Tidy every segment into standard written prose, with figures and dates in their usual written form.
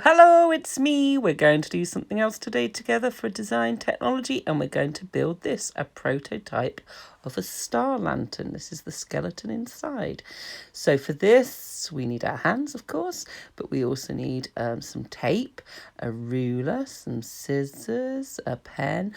Hello, it's me. We're going to do something else today together for Design Technology, and we're going to build this, a prototype of a star lantern. This is the skeleton inside. So for this, we need our hands, of course, but we also need some tape, a ruler, some scissors, a pen,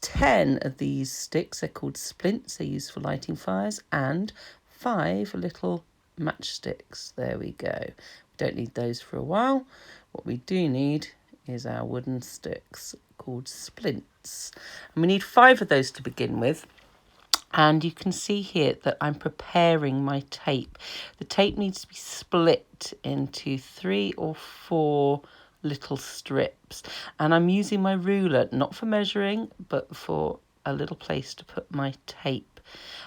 10 of these sticks. They're called splints. They're used for lighting fires, and 5 little matchsticks. There we go. We don't need those for a while. What we do need is our wooden sticks called splints. And we need 5 of those to begin with. And you can see here that I'm preparing my tape. The tape needs to be split into 3 or 4 little strips. And I'm using my ruler, not for measuring, but for a little place to put my tape.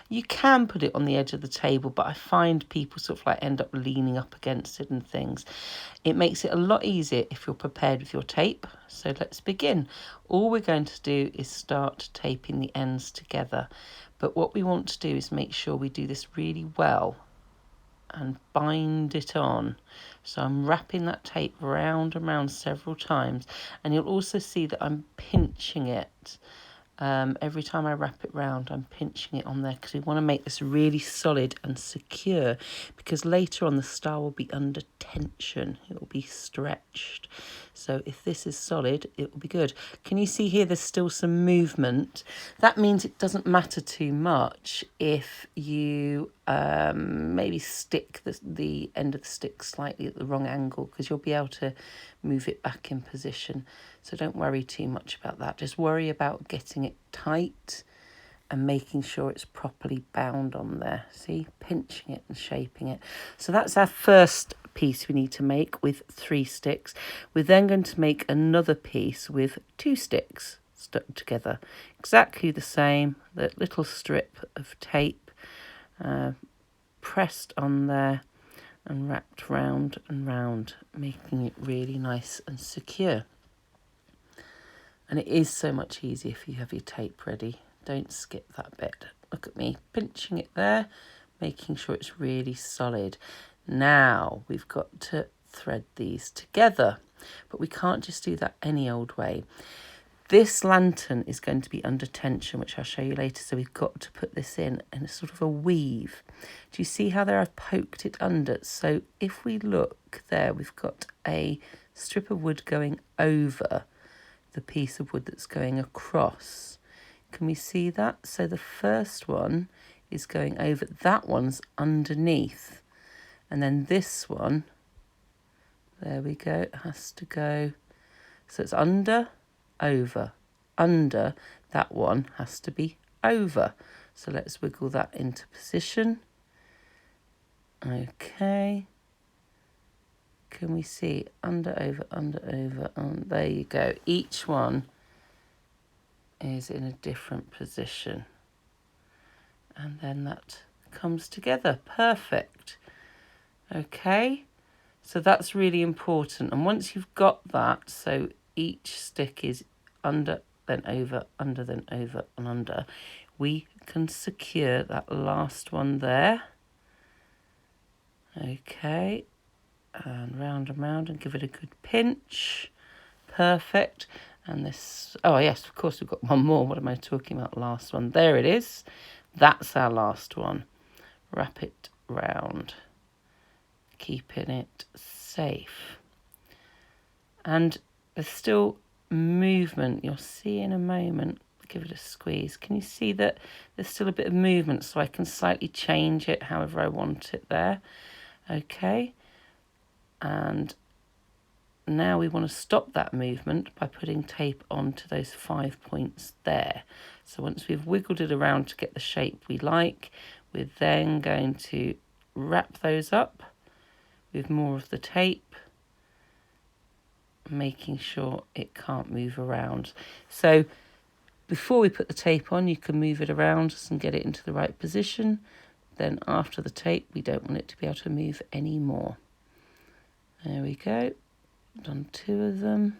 You can put it on the edge of the table, but I find people sort of like end up leaning up against it and things. It makes it a lot easier if you're prepared with your tape. So let's begin. All we're going to do is start taping the ends together. But what we want to do is make sure we do this really well and bind it on. So I'm wrapping that tape round and round several times, and you'll also see that I'm pinching it. Every time I wrap it round, I'm pinching it on there because we want to make this really solid and secure, because later on the star will be under tension. It will be stretched. So if this is solid, it will be good. Can you see here there's still some movement? That means it doesn't matter too much if you maybe stick the end of the stick slightly at the wrong angle, because you'll be able to move it back in position. So don't worry too much about that. Just worry about getting it tight and making sure it's properly bound on there. See, pinching it and shaping it. So that's our first piece we need to make with 3 sticks. We're then going to make another piece with 2 sticks stuck together. Exactly the same, that little strip of tape pressed on there and wrapped round and round, making it really nice and secure. And it is so much easier if you have your tape ready. Don't skip that bit. Look at me pinching it there, making sure it's really solid. Now we've got to thread these together, but we can't just do that any old way. This lantern is going to be under tension, which I'll show you later. So we've got to put this in a sort of a weave. Do you see how there I've poked it under? So if we look there, we've got a strip of wood going over the piece of wood that's going across. Can we see that? So the first one is going over, that one's underneath, and then this one, there we go, it has to go, so it's under, over, under, that one has to be over. So let's wiggle that into position. Okay, can we see under, over, there you go. Each one is in a different position, and then that comes together. Perfect. Okay, so that's really important. And once you've got that, so each stick is under, then over, under, then over and under, we can secure that last one there. Okay, and round and give it a good pinch. Perfect. And this, oh yes, of course we've got one more. What am I talking about? Last one. There it is. That's our last one. Wrap it round, keeping it safe. And there's still movement. You'll see in a moment. Give it a squeeze. Can you see that there's still a bit of movement? So I can slightly change it however I want it there. Okay. And now we want to stop that movement by putting tape onto those 5 points there. So once we've wiggled it around to get the shape we like, we're then going to wrap those up with more of the tape, making sure it can't move around. So before we put the tape on, you can move it around and get it into the right position. Then after the tape, we don't want it to be able to move anymore. There we go. Done 2 of them,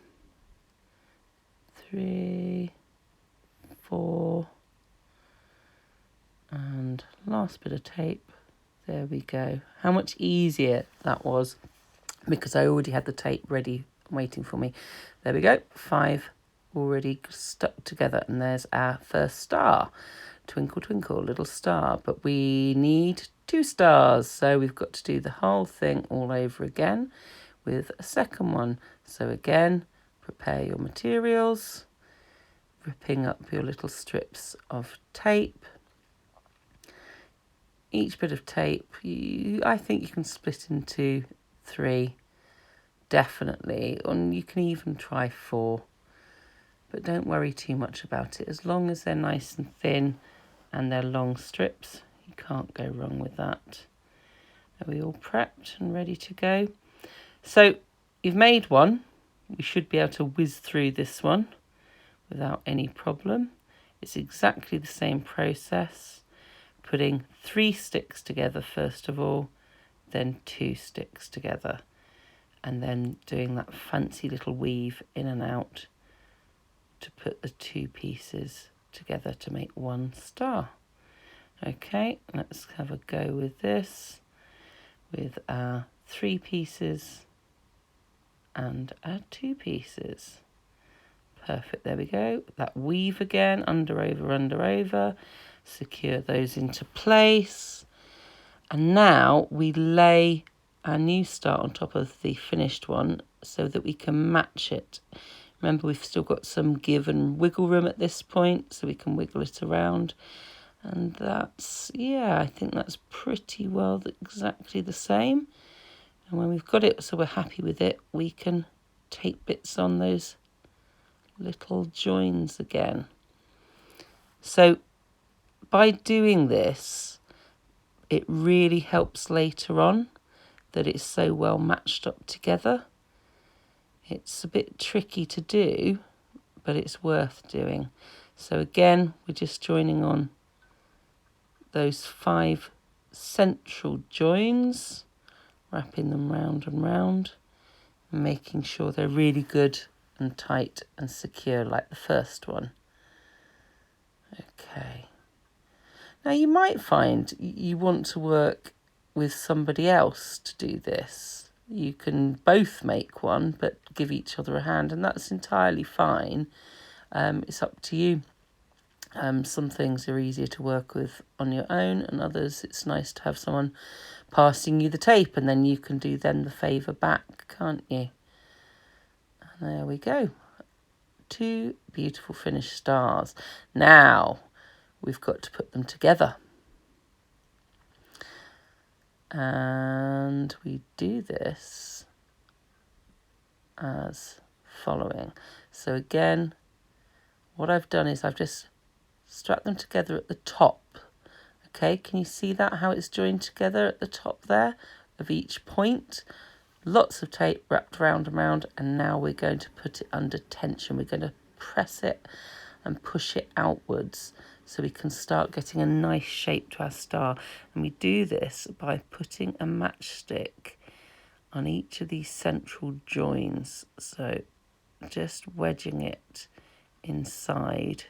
3, 4, and last bit of tape. There we go. How much easier that was, because I already had the tape ready waiting for me. There we go, 5 already stuck together, and there's our first star. Twinkle, twinkle, little star. But we need 2 stars, so we've got to do the whole thing all over again with a second one. So again, prepare your materials, ripping up your little strips of tape. Each bit of tape, I think you can split into 3, definitely, and you can even try 4. But don't worry too much about it. As long as they're nice and thin and they're long strips, you can't go wrong with that. Are we all prepped and ready to go? So you've made one. We should be able to whiz through this one without any problem. It's exactly the same process. Putting 3 sticks together first of all, then 2 sticks together, and then doing that fancy little weave in and out to put the 2 pieces together to make 1 star. Okay, let's have a go with this, with our 3 pieces and our 2 pieces. Perfect, there we go. That weave again, under, over, secure those into place. And now we lay our new star on top of the finished one so that we can match it. Remember, we've still got some give and wiggle room at this point, so we can wiggle it around. And that's, yeah, I think that's pretty well exactly the same. And when we've got it, so we're happy with it, we can tape bits on those little joins again. So by doing this, it really helps later on that it's so well matched up together. It's a bit tricky to do, but it's worth doing. So again, we're just joining on those 5 central joins, wrapping them round and round, and making sure they're really good and tight and secure like the first one. Okay. Now you might find you want to work with somebody else to do this. You can both make one, but give each other a hand, and that's entirely fine. It's up to you. Some things are easier to work with on your own, and others it's nice to have someone passing you the tape, and then you can do them the favour back, can't you? And there we go. 2 beautiful finished stars. Now we've got to put them together. And we do this as following. So again, what I've done is I've just struck them together at the top. Okay, can you see that, how it's joined together at the top there of each point? Lots of tape wrapped round and round, and now we're going to put it under tension. We're going to press it and push it outwards so we can start getting a nice shape to our star. And we do this by putting a matchstick on each of these central joins. So just wedging it inside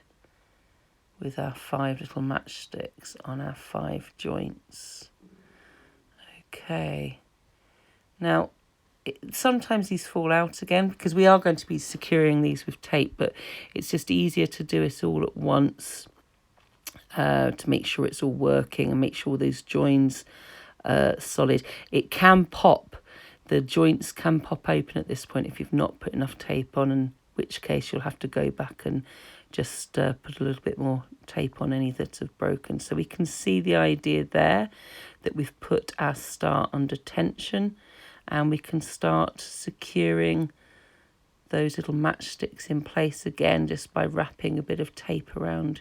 with our 5 little matchsticks on our 5 joints. Okay. Now, sometimes these fall out again because we are going to be securing these with tape, but it's just easier to do it all at once to make sure it's all working and make sure those joins are solid. It can pop. The joints can pop open at this point if you've not put enough tape on, in which case you'll have to go back and just put a little bit more tape on any that have broken. So we can see the idea there that we've put our star under tension, and we can start securing those little matchsticks in place again just by wrapping a bit of tape around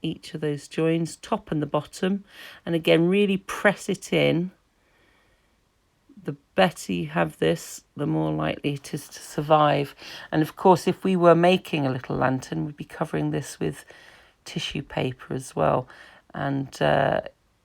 each of those joins, top and the bottom. And again, really press it in. The better you have this, the more likely it is to survive. And of course, if we were making a little lantern, we'd be covering this with tissue paper as well. And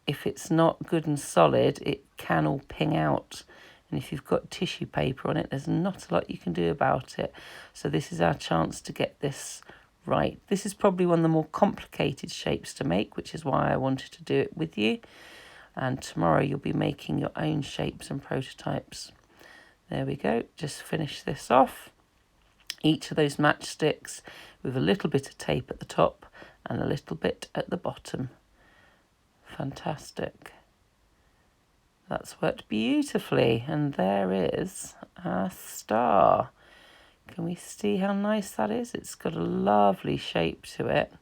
if it's not good and solid, it can all ping out. And if you've got tissue paper on it, there's not a lot you can do about it. So this is our chance to get this right. This is probably one of the more complicated shapes to make, which is why I wanted to do it with you. And tomorrow you'll be making your own shapes and prototypes There we go, just finish this off. Each of those matchsticks with a little bit of tape at the top and a little bit at the bottom. Fantastic. That's worked beautifully, and there is our star. Can we see how nice that is? It's got a lovely shape to it.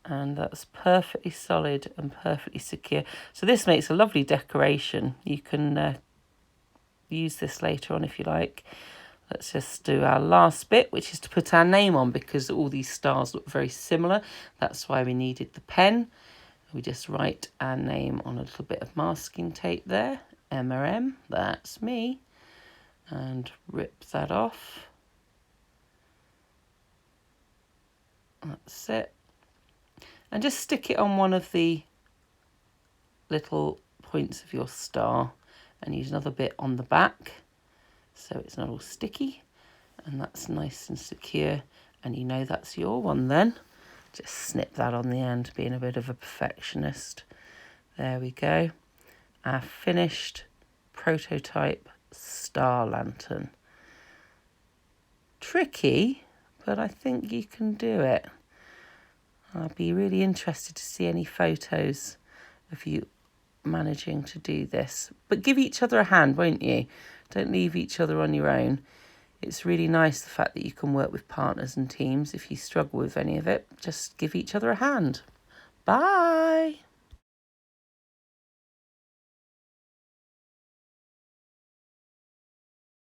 And that's perfectly solid and perfectly secure. So this makes a lovely decoration. You can use this later on if you like. Let's just do our last bit, which is to put our name on, because all these stars look very similar. That's why we needed the pen. We just write our name on a little bit of masking tape there. Emma M, that's me. And rip that off. That's it. And just stick it on one of the little points of your star and use another bit on the back so it's not all sticky, and that's nice and secure, and you know that's your one then. Just snip that on the end, being a bit of a perfectionist. There we go. Our finished prototype star lantern. Tricky, but I think you can do it. I'll be really interested to see any photos of you managing to do this. But give each other a hand, won't you? Don't leave each other on your own. It's really nice the fact that you can work with partners and teams. If you struggle with any of it, just give each other a hand. Bye.